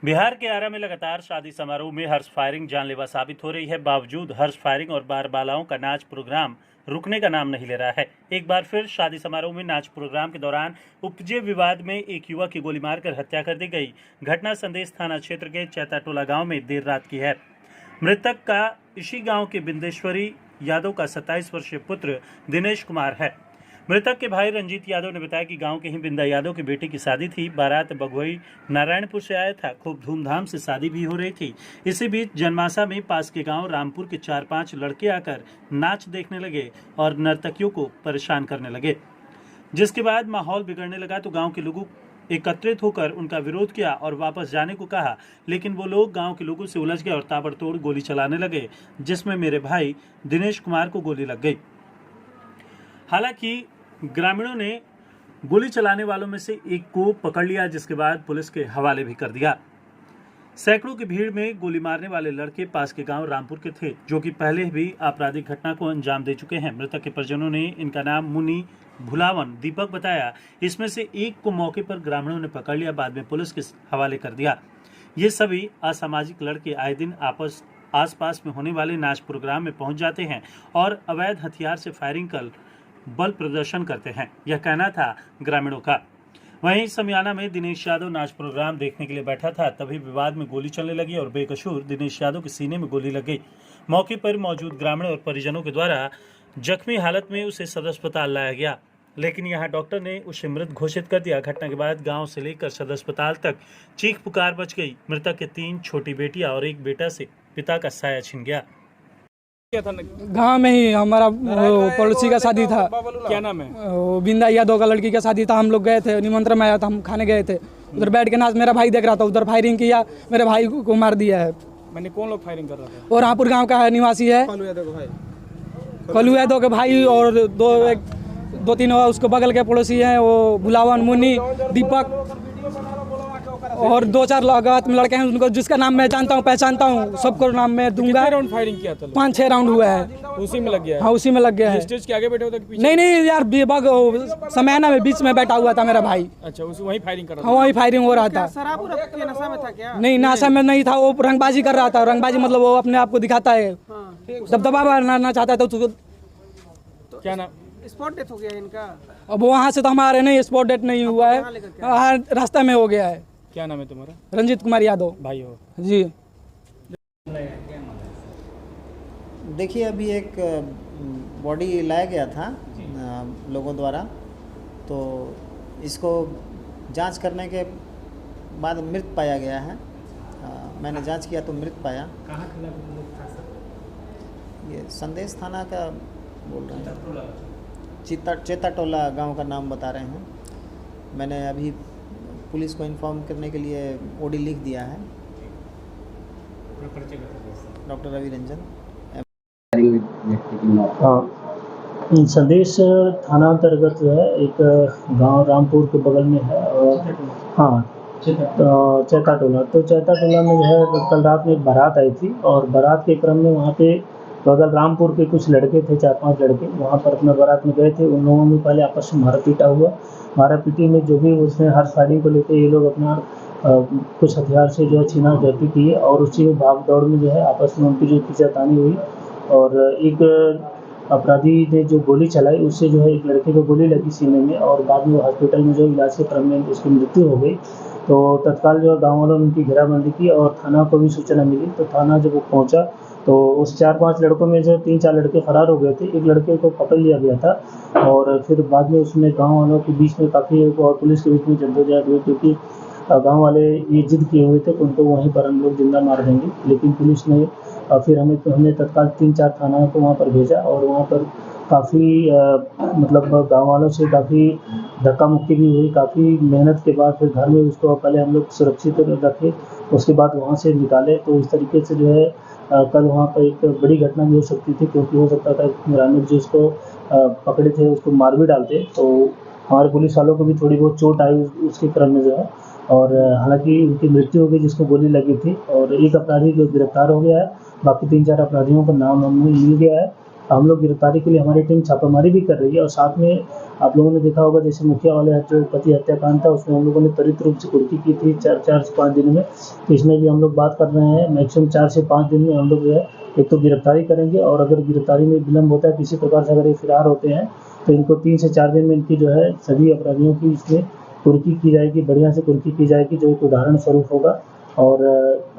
बिहार के आरा में लगातार शादी समारोह में हर्ष फायरिंग जानलेवा साबित हो रही है। बावजूद हर्ष फायरिंग और बारबालाओं का नाच प्रोग्राम रुकने का नाम नहीं ले रहा है। एक बार फिर शादी समारोह में नाच प्रोग्राम के दौरान उपजे विवाद में एक युवक की गोली मारकर हत्या कर दी गई। घटना संदेश थाना क्षेत्र के चैताटोला गांव में देर रात की है। मृतक का इसी गांव के बिंदेश्वरी यादव का 27 वर्षीय पुत्र दिनेश कुमार है। मृतक के भाई रंजीत यादव ने बताया कि गांव के ही बिंदा यादव की बेटी की शादी थी। बारात बघोई नारायणपुर से आया था। खूब धूमधाम से शादी भी हो रही थी। इसी बीच जनमासा में पास के गांव रामपुर के 4-5 लड़के आकर नाच देखने लगे और नर्तकियों को परेशान करने लगे, जिसके बाद माहौल बिगड़ने लगा तो गांव के लोगों एकत्रित होकर उनका विरोध किया और वापस जाने को कहा, लेकिन वो लोग गांव के लोगों से उलझ गए और ताबड़तोड़ गोली चलाने लगे, जिसमें मेरे भाई दिनेश कुमार को गोली लग गई। हालांकि ग्रामीणों ने गोली चलाने वालों में से एक को पकड़ लिया, जिसके बाद पुलिस के हवाले भी कर दिया। सैकड़ों की भीड़ में गोली मारने वाले लड़के पास के गांव रामपुर के थे, जो कि पहले भी आपराधिक घटना को अंजाम दे चुके हैं। मृतक के परिजनों ने इनका नाम मुनि भुलावन दीपक बताया। इसमें से एक को मौके पर ग्रामीणों ने पकड़ लिया, बाद में पुलिस के हवाले कर दिया। ये सभी असामाजिक लड़के आए दिन आसपास में होने वाले नाच प्रोग्राम में पहुंच जाते हैं और अवैध हथियार से फायरिंग कर बल प्रदर्शन करते हैं, यह कहना था ग्रामीणों का। वहीं समियाना में दिनेश यादव नाच प्रोग्राम देखने के लिए बैठा था, तभी विवाद में गोली चलने लगी और बेकसूर दिनेश यादव के सीने में गोली लग गई। मौके पर मौजूद ग्रामीणों और परिजनों के द्वारा जख्मी हालत में उसे सदर अस्पताल लाया गया, लेकिन यहां डॉक्टर ने उसे मृत घोषित कर दिया। घटना के बाद गांव से लेकर सदर अस्पताल तक चीख पुकार मच गई। मृतक के 3 छोटी बेटियां और एक बेटा से पिता का साया छिन गया। गाँव में ही हमारा पड़ोसी का शादी था। क्या नाम है? बिंदा यादव का लड़की का शादी था। हम लोग गए थे, निमंत्रण में आया था, हम खाने गए थे। उधर बैठ के नाच मेरा भाई देख रहा था, उधर फायरिंग किया, मेरे भाई को मार दिया है। मैंने कौन लोग फायरिंग कर रहा था? और रामपुर गांव का है, निवासी है, कलू यादव के भाई और 2-3 उसको बगल के पड़ोसी हैं, वो भुलावन मुनि दीपक और 2-4 लड़के हैं उनको, जिसका नाम मैं जानता हूँ, पहचानता हूँ, सबको नाम मैं दूंगा। राउंड फायरिंग किया था? 5-6 राउंड हुआ है। उसी में लग गया है? हाँ, उसी में लग गया है। स्टेज के आगे बैठे हो? नहीं यार, समयाना में बीच में बैठा हुआ था मेरा भाई। अच्छा, वही फायरिंग कर रहा था? हाँ, वही फायरिंग हो रहा था। शराब के नशा में था क्या? नहीं, नशा में नहीं था, वो रंगबाजी कर रहा था। रंगबाजी मतलब वो अपने आप को दिखाता है, दबदबा बनाना चाहता था उसको। क्या नाम? स्पॉट डेथ हो गया इनका। अब वहाँ से तो हमारे नहीं, स्पॉट डेथ नहीं हुआ है, रास्ते में हो गया है। क्या नाम है तुम्हारा? रंजीत कुमार यादव भाई हो जी। देखिए, अभी एक बॉडी लाया गया था लोगों द्वारा, तो इसको जांच करने के बाद मृत पाया गया है। मैंने जांच किया तो मृत पाया। कहाँ का था सर? ये संदेश थाना का बोल रहे हैं, चैताटोला गांव का नाम बता रहे हैं। मैंने अभी पुलिस को इन्फॉर्म करने के लिए ओडी लिख दिया है। डॉक्टर रवि रंजन। हाँ, संदेश थाना अंतर्गत जो है एक गांव रामपुर के बगल में है, और हाँ चैताटोला। तो चैताटोला में जो है कल रात में एक बारात आई थी, और बारात के क्रम में वहाँ पे बगल रामपुर के कुछ लड़के थे, 4-5 लड़के वहाँ पर अपना बारात में गए थे। उन लोगों में पहले आपस में मारपीटा हुआ। मारापीटी में जो भी उसने हर फायरिंग को लेकर ये लोग अपना कुछ हथियार से जो है छीना झपटी किए, और उसी भाग दौड़ में जो है आपस में उनकी जो खींचातानी हुई, और एक अपराधी ने जो गोली चलाई, उससे जो है एक लड़के को गोली लगी सीने में, और बाद में वो हॉस्पिटल में जो इलाज के क्रम में उसकी मृत्यु हो गई। तो तत्काल जो गाँव वालों ने उनकी घेराबंदी की और थाना को भी सूचना मिली। तो थाना जब वो पहुँचा तो उस 4-5 लड़कों में जो 3-4 लड़के फरार हो गए थे। एक लड़के को पकड़ लिया गया था, और फिर बाद में उसमें गांव वालों के बीच में काफ़ी और पुलिस के बीच में जद्दोजहद हुई, क्योंकि गांव वाले ये जिद किए हुए थे कि उनको वहीं पर हम लोग जिंदा मार देंगे। लेकिन पुलिस ने फिर हमने तत्काल 3-4 थाना को वहाँ पर भेजा, और वहाँ पर काफ़ी मतलब गाँव वालों से काफ़ी धक्का मुक्की भी हुई। काफ़ी मेहनत के बाद फिर घर में उसको पहले हम लोग सुरक्षित रखे, उसके बाद वहाँ से निकाले। तो इस तरीके से जो है कल वहाँ पर एक बड़ी घटना भी हो सकती थी, क्योंकि हो सकता था ग्रामीण जो उसको पकड़े थे उसको मार भी डालते। तो हमारे पुलिस वालों को भी थोड़ी बहुत चोट आई उसके क्रम में जो है, और हालांकि उनकी मृत्यु हो गई जिसको गोली लगी थी, और एक अपराधी जो गिरफ्तार हो गया है। बाकी 3-4 अपराधियों का नाम हमें मिल गया है, हम लोग गिरफ्तारी के लिए हमारी टीम छापामारी भी कर रही है। और साथ में आप लोगों ने देखा होगा जैसे मुखिया वाले जो पति हत्याकांड था उसमें हम लोगों ने त्वरित रूप से कुर्की की थी 4 से 5 दिन में। तो इसमें भी हम लोग बात कर रहे हैं मैक्सिमम 4 से 5 दिन में हम लोग जो है एक तो गिरफ्तारी करेंगे, और अगर गिरफ्तारी में विलम्ब होता है किसी प्रकार से अगर ये फरार होते हैं तो इनको 3 से 4 दिन में इनकी जो है सभी अपराधियों की इसमें कुर्की की जाएगी, बढ़िया से कुर्की की जाएगी, जो एक उदाहरण स्वरूप होगा। और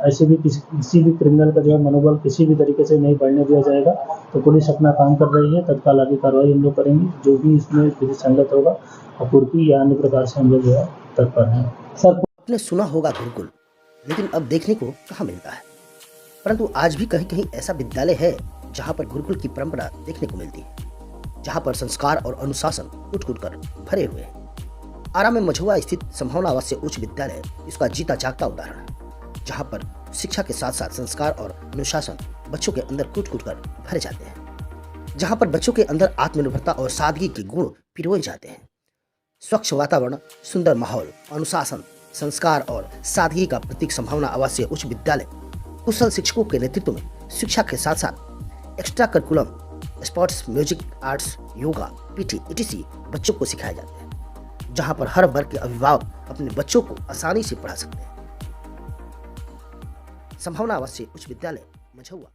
ऐसे भी किसी भी क्रिमिनल का जो है मनोबल किसी भी तरीके से नहीं बढ़ने दिया जाएगा। तो पुलिस अपना काम कर रही है, तत्काल आगे कार्रवाई हम लोग करेंगे, जो भी इसमें किसी संगत होगा और कुर्की या अन्य प्रकार से हम लोग जो है तत्पर हैं। सर आपने सुना होगा गुरुकुल, लेकिन अब देखने को कहाँ मिलता है। परंतु आज भी कहीं कहीं ऐसा विद्यालय है जहाँ पर गुरुकुल की परंपरा देखने को मिलती है, जहाँ पर संस्कार और अनुशासन कूट-कूट कर भरे हुए हैं। आरा में मझौआ स्थित संभावना आवासीय उच्च विद्यालय इसका जीता जागता उदाहरण है, जहाँ पर शिक्षा के साथ साथ संस्कार और अनुशासन बच्चों के अंदर कूट-कूट कर भरे जाते हैं, जहाँ पर बच्चों के अंदर आत्मनिर्भरता और सादगी के गुण पिरोए जाते हैं। स्वच्छ वातावरण, सुंदर माहौल, अनुशासन, संस्कार और सादगी का प्रतीक संभावना आवासीय उच्च विद्यालय कुशल शिक्षकों के नेतृत्व में शिक्षा के साथ साथ extra curriculum, sports, music, arts, yoga, PT etc बच्चों को सिखाए जाते हैं, जहां पर हर वर्ग के अभिभावक अपने बच्चों को आसानी से पढ़ा सकते हैं। संभावना आवासीय उच्च विद्यालय मझौआ।